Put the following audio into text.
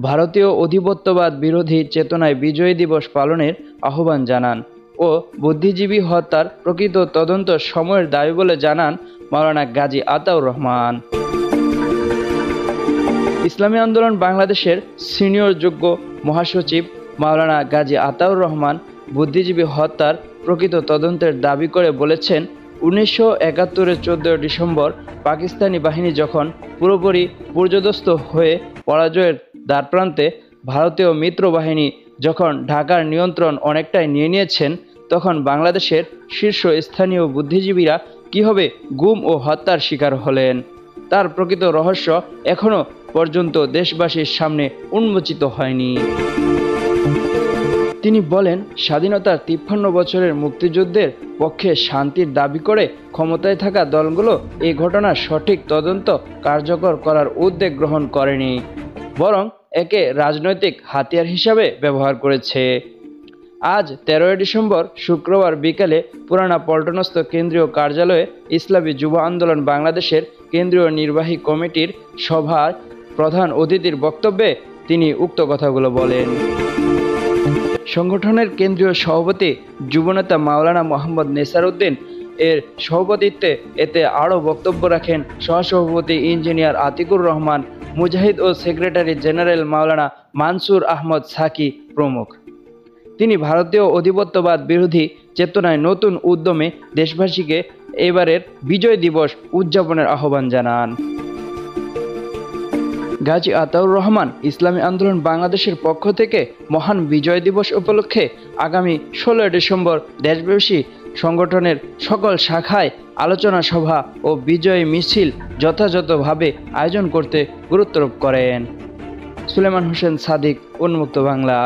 ভারতীয় অধিপত্যবাদ বিরোধী চেতনায় বিজয় দিবস পালনের আহ্বান জানান ও বুদ্ধিজীবী হত্যার প্রকৃত তদন্ত সময়ের দাবি বলে জানান মাওলানা গাজী আতাউর রহমান। ইসলামী আন্দোলন বাংলাদেশের সিনিয়র যুগ্ম মহাসচিব মাওলানা গাজী আতাউর রহমান বুদ্ধিজীবী হত্যার প্রকৃত তদন্তের দাবি করে বলেছেন, 1971-এর 14 ডিসেম্বর পাকিস্তানি বাহিনী যখন পুরোপুরি পর্যদস্ত হয়ে পরাজয়ের দ্বারপ্রান্তে, ভারতীয় মিত্র বাহিনী যখন ঢাকার নিয়ন্ত্রণ অনেকটাই নিয়ে নিয়েছেন, তখন বাংলাদেশের শীর্ষস্থানীয় বুদ্ধিজীবীরা কীভাবে গুম ও হত্যার শিকার হলেন তার প্রকৃত রহস্য এখনও পর্যন্ত দেশবাসীর সামনে উন্মোচিত হয়নি। তিনি বলেন, স্বাধীনতার 53 বছরের মুক্তিযুদ্ধের পক্ষে শান্তির দাবি করে ক্ষমতায় থাকা দলগুলো এই ঘটনার সঠিক তদন্ত কার্যকর করার উদ্যোগ গ্রহণ করেনি, বরং একে রাজনৈতিক হাতিয়ার হিসাবে ব্যবহার করেছে। আজ 13 ডিসেম্বর শুক্রবার বিকালে পুরানা পল্টনস্থ কেন্দ্রীয় কার্যালয়ে ইসলামী যুব আন্দোলন বাংলাদেশের কেন্দ্রীয় নির্বাহী কমিটির সভার প্রধান অতিথির বক্তব্যে তিনি উক্ত কথাগুলো বলেন। সংগঠনের কেন্দ্রীয় সভাপতি যুবনেতা মাওলানা মোহাম্মদ নেসার উদ্দিন এর সভাপতিত্বে এতে আরও বক্তব্য রাখেন সহসভাপতি ইঞ্জিনিয়ার আতিকুর রহমান, মুজাহিদ ও সেক্রেটারি জেনারেল মাওলানা মানসুর আহমদ সাকি প্রমুখ। তিনি ভারতীয় অধিপত্যবাদ বিরোধী চেতনায় নতুন উদ্যমে দেশবাসীকে এবারের বিজয় দিবস উদযাপনের আহ্বান জানান। গাজী আতাউর রহমান ইসলামী আন্দোলন বাংলাদেশের পক্ষ থেকে মহান বিজয় দিবস উপলক্ষে আগামী 16 ডিসেম্বর দেশব্যাপী সংগঠনের সকল শাখায় আলোচনা সভা ও বিজয় মিছিল যথাযথভাবে আয়োজন করতে গুরুত্বারোপ করেন। সুলেমান হোসেন সাদিক, উন্মুক্ত বাংলা।